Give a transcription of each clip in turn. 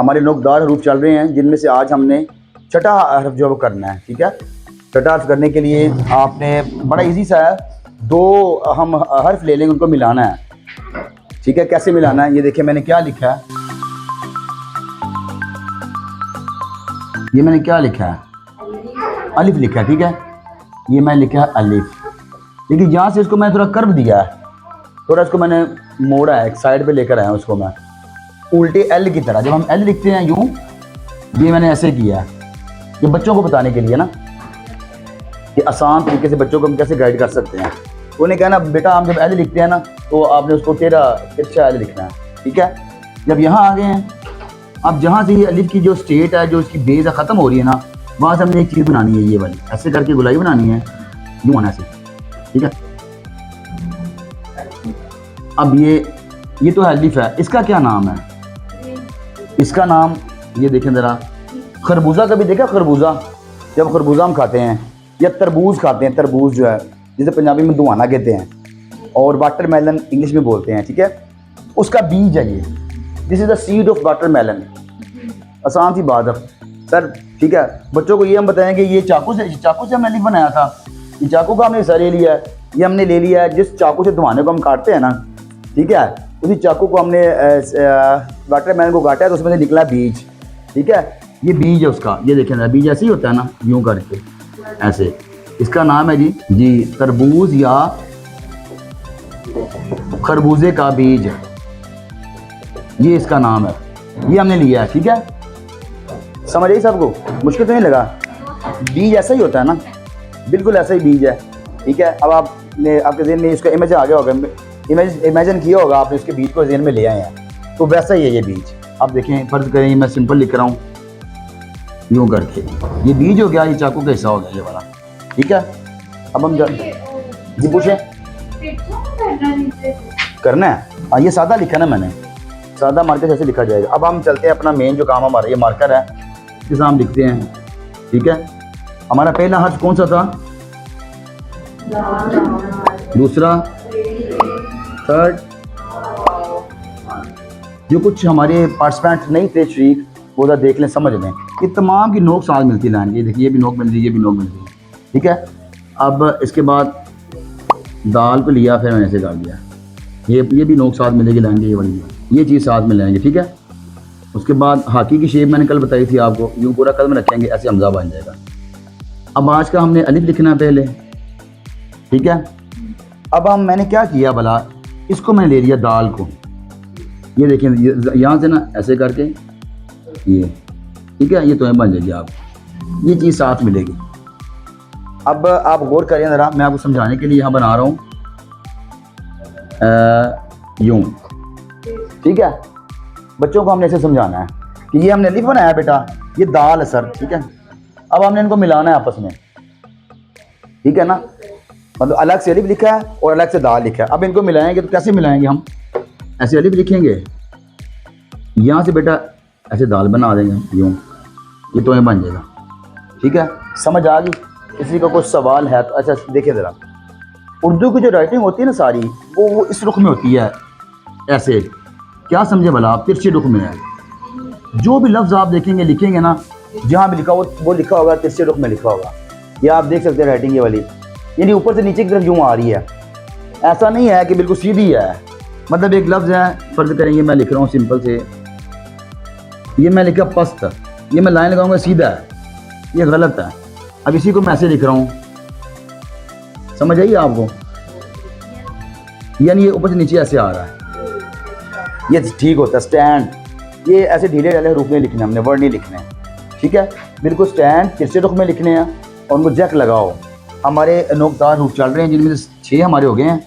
हमारे नोकदार हरूफ चल रहे हैं, जिनमें से आज हमने छठा हर्फ जो करना है। ठीक है, छठा हर्फ करने के लिए आपने बड़ा इजी सा है, दो हम हर्फ ले लेंगे, उनको मिलाना है। ठीक है, कैसे मिलाना है ये देखिए, मैंने क्या लिखा है, ये मैंने क्या लिखा है, अलिफ लिखा है। ठीक है, ये मैं लिखा है अलिफ। देखिए यहाँ से इसको मैंने थोड़ा कर्व दिया है, थोड़ा इसको मैंने मोड़ा है, एक साइड पे लेकर आया हूँ उसको मैं, उल्टे एल की तरह। जब हम एल लिखते हैं यूँ, ये मैंने ऐसे किया है, ये बच्चों को बताने के लिए ना, ये आसान तरीके से बच्चों को हम कैसे गाइड कर सकते हैं। उन्हें कहना बेटा हम जब एल लिखते हैं ना, तो आपने उसको तिरछा एल लिखना है। ठीक है, जब यहाँ आ गए हैं, अब जहाँ से ये अलिफ की जो स्टेट है, जो इसकी बेस है ख़त्म हो रही है ना, वहाँ से हमने एक चीज़ बनानी है, ये वाली ऐसे करके गुलाई बनानी है, यूँ आना से। ठीक है, अब ये तो अलिफ है, इसका क्या नाम है, इसका नाम ये देखें ज़रा, खरबूजा कभी देखा, खरबूजा जब खरबूजा हम खाते हैं या तरबूज खाते हैं, तरबूज जो है जिसे पंजाबी में दुआना कहते हैं और वाटरमेलन इंग्लिश में बोलते हैं। ठीक है, उसका बीज है ये, this is the seed of watermelon. आसान सी बात है सर। ठीक है, बच्चों को ये हम बताएं कि ये चाकू से हमने अलिफ बनाया था, ये चाकू का हमने हिस्सा ले लिया है, ये हमने ले लिया है जिस चाकू से दुआने को हम काटते हैं ना। ठीक है, उसी चाकू को हमने वाटरमेलन को काटा है, तो उसमें से निकला बीज। ठीक है, ये बीज है उसका, ये देखें ना, बीज ऐसे ही होता है ना, यूँ करके ऐसे। इसका नाम है जी तरबूज या खरबूजे का बीज, ये इसका नाम है, ये हमने लिया है। ठीक है, समझ आई सबको, मुश्किल तो नहीं लगा। बीज ऐसा ही होता है ना, बिल्कुल ऐसा ही बीज है। ठीक है, अब आपने आपके ज़हन में इसका इमेज आ गया होगा, इमेजिन किया होगा आपने, उसके बीज को ज़हन में ले आए हैं, तो वैसा ही है ये बीज। अब देखें, फ़र्ज़ करें मैं सिंपल लिख रहा हूँ यूँ करके, ये बीज हो गया, ये चाकू का हिस्सा हो गया ये वाला। ठीक है, अब हम जी पूछें करना है। हाँ, ये सादा लिखा ना मैंने, सादा मार्कर जैसे लिखा जाएगा। अब हम चलते हैं अपना मेन जो काम हमारा, ये मार्कर है, जिसे हम लिखते हैं। ठीक है, हमारा पहला हर्फ कौन सा था, दूसरा, थर्ड। जो कुछ हमारे पार्टिसिपेंट नहीं थे शरीक, वो ज़रा देख लें, समझ लें, ये तमाम की नोक साथ मिलती है लाइन, ये देखिए, ये भी नोक मिल रही है, ये भी नोक मिल रही है। ठीक है, अब इसके बाद दाल को लिया, फिर मैंने ऐसे कर दिया, ये भी नोक साथ मिलेगी लाइन की, ये वाली, ये चीज़ साथ मिलाएंगे। ठीक है, उसके बाद हाकी की शेप मैंने कल बताई थी आपको, यूँ पूरा कदम रखेंगे, ऐसे हमजा बन जाएगा। अब आज का हमने अलिफ लिखना है पहले। ठीक है, अब मैंने क्या किया भला, इसको मैंने ले लिया दाल को, ये देखें, यहाँ से ना ऐसे करके ये। ठीक है, ये तो बन जाएगी, आप ये चीज़ साथ मिलेगी। अब आप गौर करें ज़रा, मैं आपको समझाने के लिए यहाँ बना रहा हूँ यूँ। ठीक है, बच्चों को हमने ऐसे समझाना है कि ये हमने अलिफ बनाया बेटा, ये दाल है सर। ठीक है, अब हमने इनको मिलाना है आपस में। ठीक है ना, मतलब अलग से अलिफ लिखा है और अलग से दाल लिखा है। अब इनको मिलाएंगे तो कैसे मिलाएंगे, हम ऐसे अलिफ लिखेंगे, यहाँ से बेटा ऐसे दाल बना देंगे यूँ, ये तो बन जाएगा। ठीक है, समझ आ गई? किसी का कोई सवाल है तो अच्छा देखिए ज़रा, उर्दू की जो राइटिंग होती है ना सारी, वो इस रुख में होती है, ऐसे। क्या समझे भला आप, तिरछे रुख में है। जो भी लफ्ज़ आप देखेंगे लिखेंगे ना, जहाँ भी लिखा वो लिखा होगा तिरछे रुख में लिखा होगा। ये आप देख सकते हैं राइटिंग ये वाली, यानी ऊपर से नीचे की तरफ यूँ आ रही है, ऐसा नहीं है कि बिल्कुल सीधी है। मतलब एक लफ्ज़ है, फ़र्ज़ करेंगे मैं लिख रहा हूँ सिंपल से, ये मैं लिखा पस्त, ये मैं लाइन लगाऊंगा सीधा है, ये गलत है। अब इसी को मैं ऐसे लिख रहा हूँ, समझ आइए आपको, यानी ये ऊपर से नीचे ऐसे आ रहा है, ये ठीक होता है। स्टैंड, ये ऐसे ढीले ढाले रूप में लिखने, हमने वर्ड नहीं लिखने। ठीक है, बिल्कुल स्टैंड तिरछे रुख में लिखने हैं और उनको जैक लगाओ। हमारे नोकदार रूप चल रहे हैं, जिनमें से 6 हमारे हो गए हैं।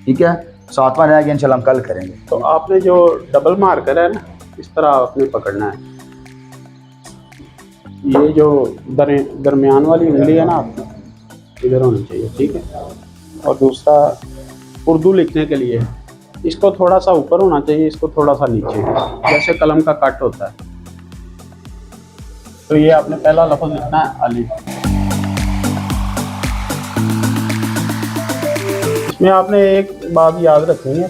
ठीक है, 7वां रह गया, इंशाल्लाह हम कल करेंगे। तो आपने जो डबल मार्कर है ना, इस तरह आपने पकड़ना है। ये जो दरमियान वाली उंगली है ना, आपको इधर होनी चाहिए। ठीक है, और दूसरा उर्दू लिखने के लिए इसको थोड़ा सा ऊपर होना चाहिए, इसको थोड़ा सा नीचे, जैसे कलम का कट होता है। तो ये आपने पहला लफ्ज़ लिखना है अलिफ। इसमें आपने एक बात याद रखनी है,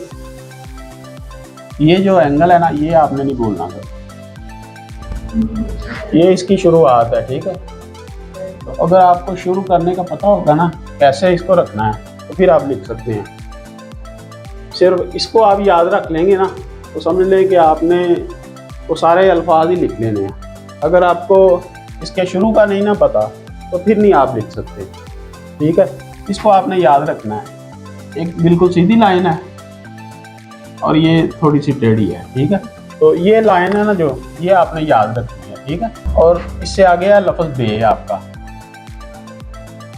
ये जो एंगल है ना, ये आपने नहीं भूलना। ये इसकी शुरुआत है, ठीक है। तो अगर आपको शुरू करने का पता होगा ना कैसे इसको रखना है, तो फिर आप लिख सकते हैं। सिर्फ इसको आप याद रख लेंगे ना, तो समझ लें कि आपने वो सारे अल्फाज ही लिख लेने हैं। अगर आपको इसके शुरू का नहीं ना पता, तो फिर नहीं आप लिख सकते, ठीक है। इसको आपने याद रखना है। एक बिल्कुल सीधी लाइन है और ये थोड़ी सी टेढ़ी है, ठीक है। तो ये लाइन है ना जो, ये आपने याद रखनी है, ठीक है। और इससे आगे है लफ्ज़ बे आपका,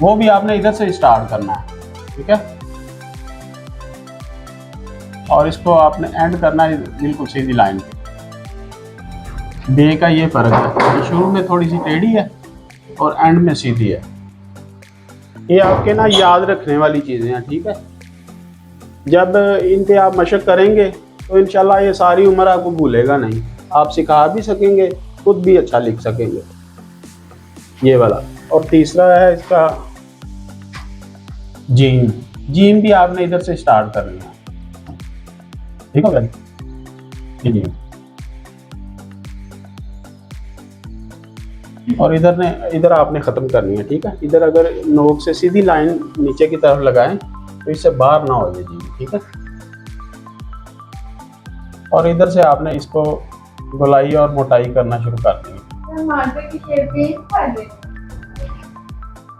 वो भी आपने इधर से स्टार्ट करना है, ठीक है। और इसको आपने एंड करना है बिल्कुल सीधी लाइन पे। बे का ये फर्क है, शुरू में थोड़ी सी टेढ़ी है और एंड में सीधी है। ये आपके ना याद रखने वाली चीज़ें हैं, ठीक है। जब इन पे आप मशक करेंगे तो इंशाल्लाह ये सारी उम्र आपको भूलेगा नहीं। आप सिखा भी सकेंगे, खुद भी अच्छा लिख सकेंगे, ये वाला। और तीसरा है इसका जीम। जीम भी आपने इधर से स्टार्ट करनी है, ठीक है भाई। जीम और इधर आपने ख़त्म करनी है, ठीक है। इधर अगर नोक से सीधी लाइन नीचे की तरफ लगाएं तो इससे बाहर ना हो जाए जी, ठीक है। और इधर से आपने इसको गोलाई और मोटाई करना शुरू कर देंगे।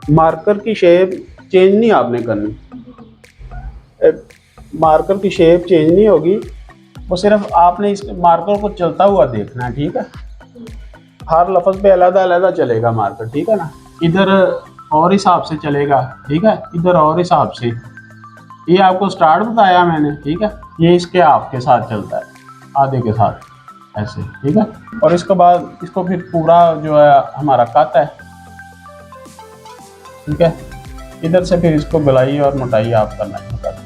मार्कर की शेप चेंज नहीं आपने करनी, मार्कर की शेप चेंज नहीं होगी, वो सिर्फ आपने इस मार्कर को चलता हुआ देखना है, ठीक है। हर लफ्ज़ पे अलग अलग चलेगा मार्कर, ठीक है ना। इधर और हिसाब से चलेगा, ठीक है, इधर और हिसाब से। ये आपको स्टार्ट बताया मैंने, ठीक है। ये इसके हाफ के साथ चलता है, आधे के साथ ऐसे, ठीक है। और इसके बाद इसको फिर पूरा जो है हमारा कट है, ठीक है। इधर से फिर इसको गोलाई और मोटाई आप करना शुरू कर दें,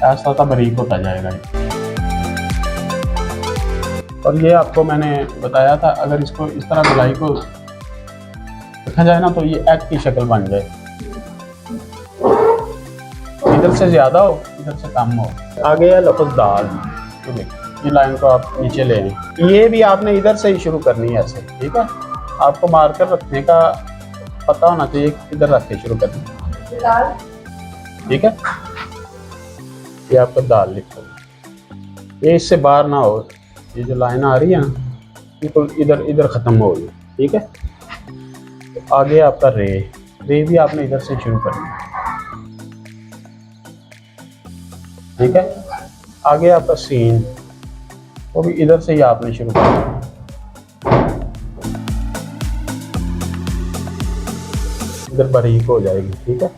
ऐसा तो बारीक होता जाएगा ये। और ये आपको मैंने बताया था, अगर इसको इस तरह गोलाई को रखा जाए ना तो ये एग की शक्ल बन जाए। इधर से ज़्यादा हो, इधर से कम हो। आगे है लफ्ज़ दाल, ये लाइन को आप नीचे ले लें। ये भी आपने इधर से ही शुरू करनी है ऐसे, ठीक है। आपको मार्कर रखने का पता होना चाहिए, इधर रख के शुरू करनी है, ठीक है। ये आपको दाल लिखो, ये इससे बाहर ना हो। ये जो लाइन आ रही है ना बिल्कुल इधर ख़त्म हो गई, ठीक है। तो आगे आपका रे भी आपने इधर से शुरू करना है, ठीक है। आगे आपका सीन, वो भी इधर से ही आपने शुरू करना है। इधर बारीक हो जाएगी, ठीक है।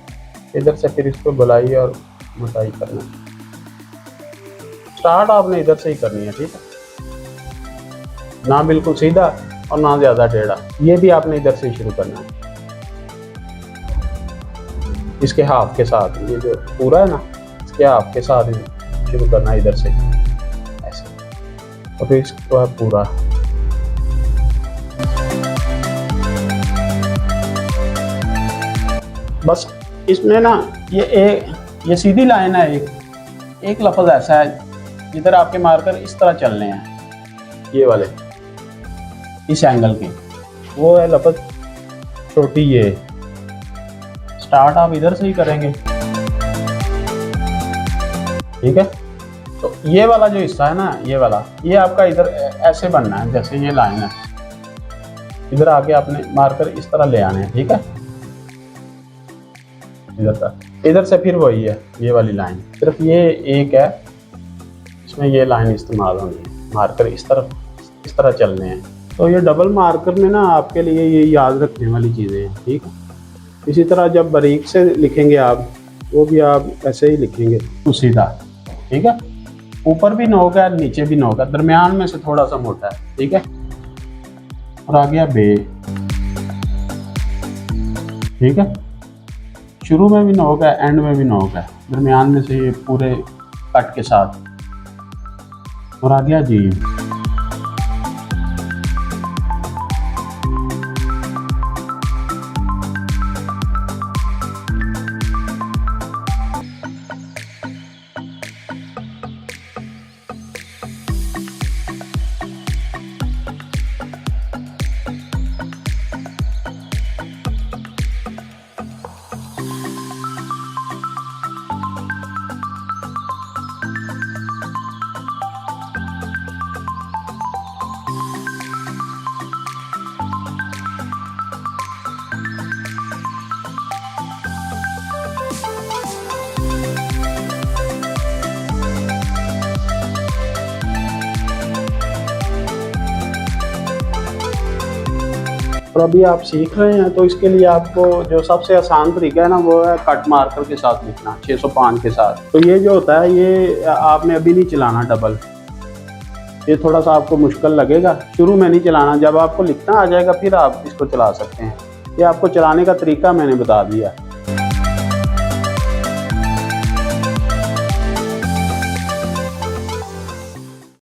इधर से फिर इसको गोलाई और मोटाई करना है। स्टार्ट आपने इधर से ही करनी है, ठीक है, ना बिल्कुल सीधा और ना ज़्यादा टेढ़ा। ये भी आपने इधर से ही शुरू करना है, इसके हाफ के साथ। ये जो पूरा है ना, इसके हाफ के साथ शुरू करना है इधर से ऐसे, और फिर इसको है पूरा। बस इसमें ना ये सीधी लाइन है। एक लफ्ज़ ऐसा है जिधर आपके मार्कर इस तरह चलने हैं, ये वाले इस एंगल के, वो है लफ्ज़ छोटी। ये स्टार्ट आप इधर से ही करेंगे, ठीक है। तो ये वाला जो हिस्सा है ना, ये वाला, ये आपका इधर ऐसे बनना है जैसे ये लाइन है। इधर आके आपने मार्कर इस तरह ले आने हैं, ठीक है, इधर तक। इधर से फिर वही है, ये वाली लाइन, सिर्फ ये एक है, इसमें ये लाइन इस्तेमाल होनी है। मार्कर इस तरह चलने हैं। तो ये डबल मार्कर में ना आपके लिए ये याद रखने वाली चीज़ें हैं, ठीक है। इसी तरह जब बारीक से लिखेंगे आप, वो भी आप ऐसे ही लिखेंगे सीधा, ठीक है। ऊपर भी नोक है, नीचे भी नोक है, दरमियान में से थोड़ा सा मोटा है, ठीक है। और आ गया बे, ठीक है। शुरू में भी नोक है, एंड में भी नोक है, दरमियान में से ये पूरे कट के साथ। और आ गया जी। और अभी आप सीख रहे हैं, तो इसके लिए आपको जो सबसे आसान तरीका है ना, वो है कट मार्कर के साथ लिखना, 605 के साथ। तो ये जो होता है, ये आपने अभी नहीं चलाना डबल, ये थोड़ा सा आपको मुश्किल लगेगा, शुरू में नहीं चलाना। जब आपको लिखना आ जाएगा फिर आप इसको चला सकते हैं। ये आपको चलाने का तरीका मैंने बता दिया।